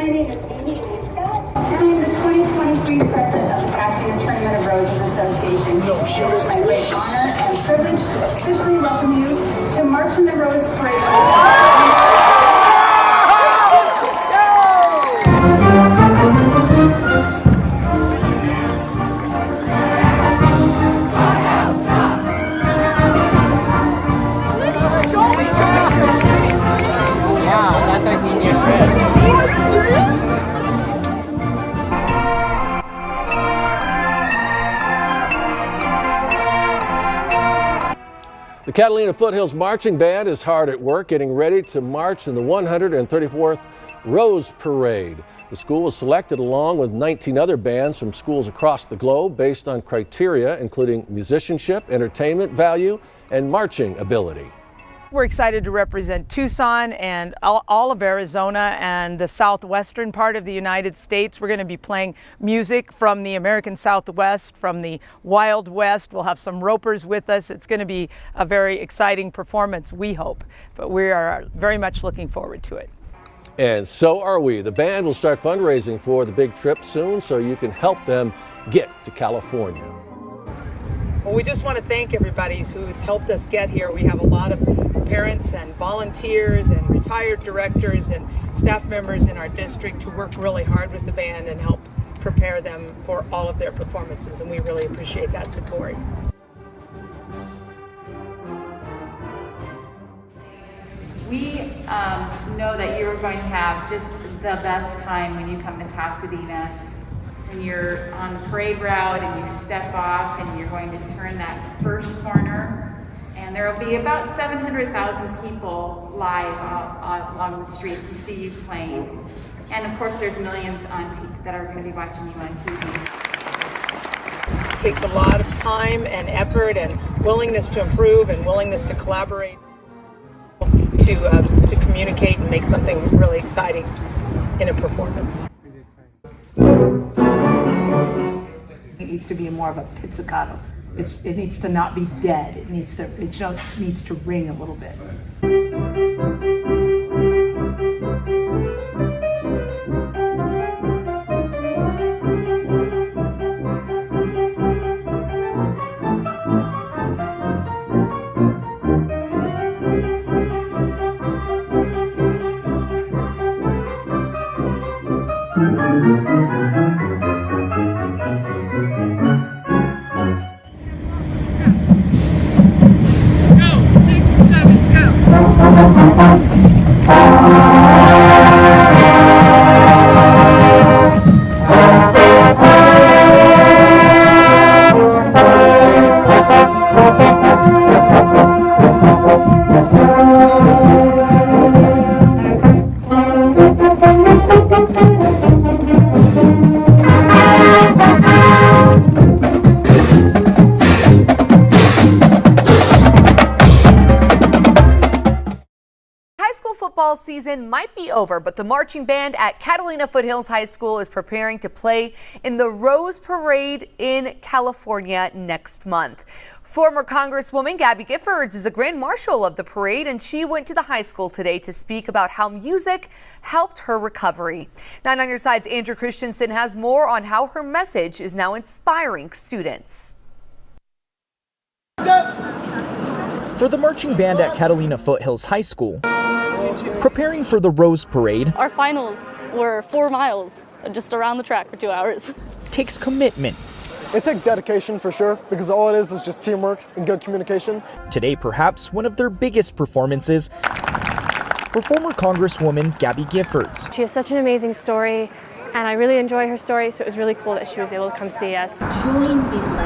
My name is Amy Scott, and I'm the 2023 president of the Pasadena Tournament of Roses Association. It is my great honor and privilege to officially welcome you to March in the Rose Parade. The Catalina Foothills Marching Band is hard at work getting ready to march in the 134th Rose Parade. The school was selected along with 19 other bands from schools across the globe based on criteria including musicianship, entertainment value, and marching ability. We're excited to represent Tucson and all of Arizona and the southwestern part of the United States. We're going to be playing music from the American Southwest, from the Wild West. We'll have some ropers with us. It's going to be a very exciting performance, we hope, but we are very much looking forward to it. And so are we. The band will start fundraising for the big trip soon, so you can help them get to California. Well, we just want to thank everybody who's helped us get here. We have a lot of parents and volunteers and retired directors and staff members in our district who work really hard with the band and help prepare them for all of their performances, and we really appreciate that support. We know that you're going to have just the best time when you come to Pasadena. When you're on the parade route and you step off and you're going to turn that first corner, and there will be about 700,000 people live along the street to see you playing. And of course there's millions that are going to be watching you on TV. It takes a lot of time and effort and willingness to improve and willingness to collaborate to communicate and make something really exciting in a performance. It needs to be more of a pizzicato. It needs to not be dead. It needs to ring a little bit. Football season might be over, but the marching band at Catalina Foothills High School is preparing to play in the Rose Parade in California next month. Former Congresswoman Gabby Giffords is a Grand Marshal of the parade, and she went to the high school today to speak about how music helped her recovery. 9 on Your Side's Andrew Christensen has more on how her message is now inspiring students. For the marching band at Catalina Foothills High School, preparing for the Rose Parade, our finals were 4 miles just around the track for 2 hours. Takes commitment. It takes dedication for sure, because all it is just teamwork and good communication. Today, perhaps one of their biggest performances for former Congresswoman Gabby Giffords. She has such an amazing story, and I really enjoy her story, so it was really cool that she was able to come see us.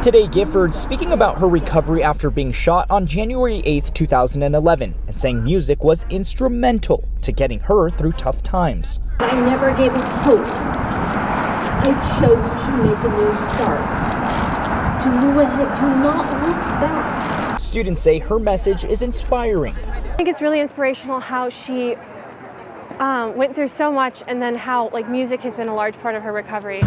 Today, Giffords speaking about her recovery after being shot on January 8th, 2011, and saying music was instrumental to getting her through tough times. I never gave up hope. I chose to make a new start, to move ahead, to not look back. Students say her message is inspiring. I think it's really inspirational how she went through so much, and then how music has been a large part of her recovery.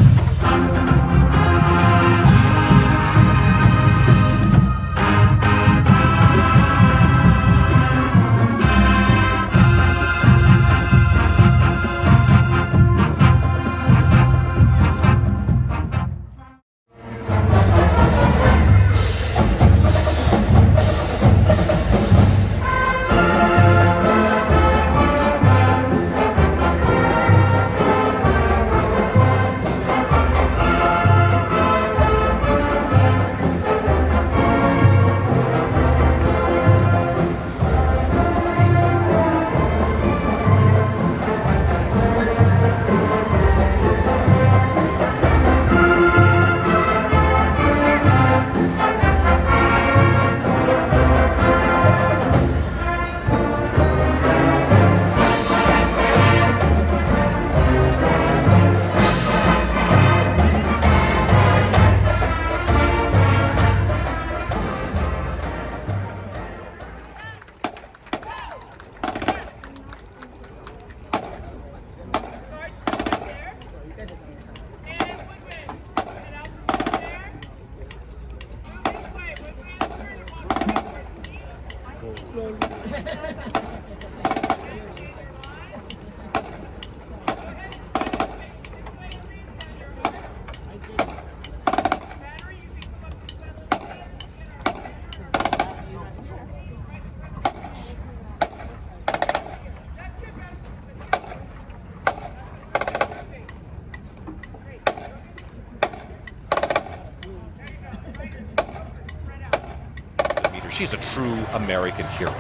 She's a true American hero,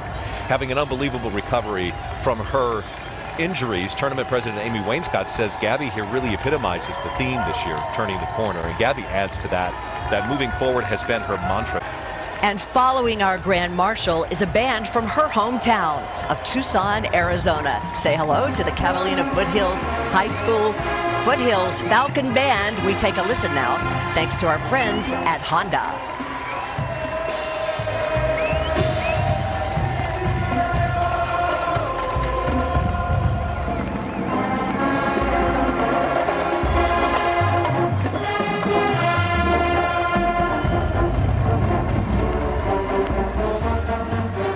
having an unbelievable recovery from her injuries. Tournament President Amy Wainscott says Gabby here really epitomizes the theme this year, turning the corner. And Gabby adds to that moving forward has been her mantra. And following our Grand Marshal is a band from her hometown of Tucson, Arizona. Say hello to the Catalina Foothills High School Foothills Falcon Band. We take a listen now, thanks to our friends at Honda.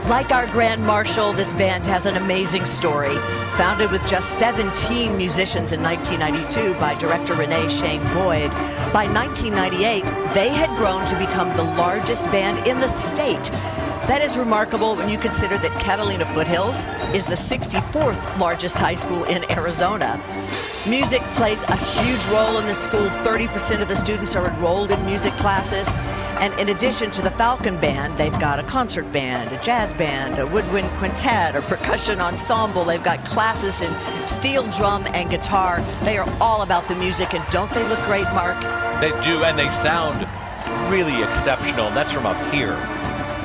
Like our Grand Marshal, this band has an amazing story. Founded with just 17 musicians in 1992 by director Renee Shane Boyd, by 1998, they had grown to become the largest band in the state. That is remarkable when you consider that Catalina Foothills is the 64th largest high school in Arizona. Music plays a huge role in the school. 30% of the students are enrolled in music classes. And in addition to the Falcon Band, they've got a concert band, a jazz band, a woodwind quintet, a percussion ensemble. They've got classes in steel drum and guitar. They are all about the music, and don't they look great, Mark? They do, and they sound really exceptional. And that's from up here.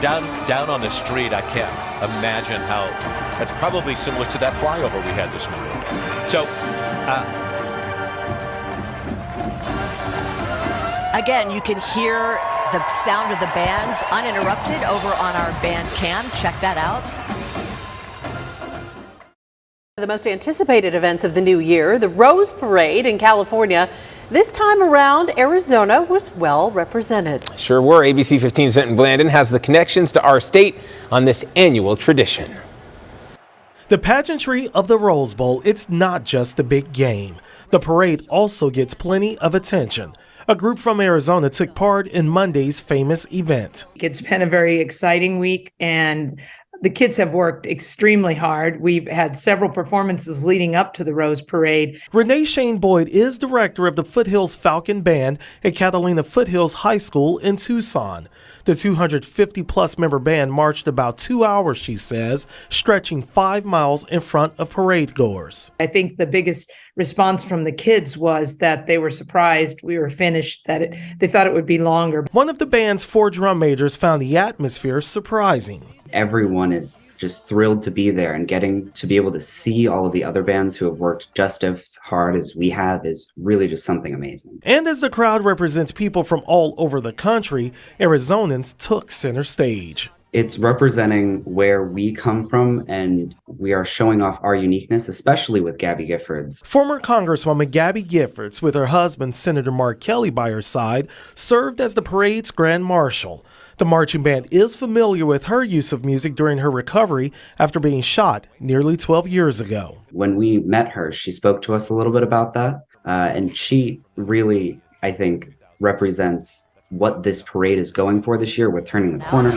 Down on the street, I can't imagine how. That's probably similar to that flyover we had this morning. So, again, you can hear the sound of the bands uninterrupted over on our band cam. Check that out. The most anticipated events of the new year, the Rose Parade in California. This time around, Arizona was well represented. Sure were. ABC 15's Vinton Blandon has the connections to our state on this annual tradition. The pageantry of the Rose Bowl, it's not just the big game. The parade also gets plenty of attention. A group from Arizona took part in Monday's famous event. It's been a very exciting week, and the kids have worked extremely hard. We've had several performances leading up to the Rose Parade. Renee Shane Boyd is director of the Foothills Falcon Band at Catalina Foothills High School in Tucson. The 250-plus member band marched about 2 hours, she says, stretching 5 miles in front of parade goers. I think the biggest response from the kids was that they were surprised we were finished, that they thought it would be longer. One of the band's 4 drum majors found the atmosphere surprising. Everyone is just thrilled to be there, and getting to be able to see all of the other bands who have worked just as hard as we have is really just something amazing. And as the crowd represents people from all over the country, Arizonans took center stage. It's representing where we come from, and we are showing off our uniqueness, especially with Gabby Giffords. Former Congresswoman Gabby Giffords, with her husband, Senator Mark Kelly, by her side, served as the parade's Grand Marshal. The marching band is familiar with her use of music during her recovery after being shot nearly 12 years ago. When we met her, she spoke to us a little bit about that, and she really, I think, represents what this parade is going for this year with turning the corner.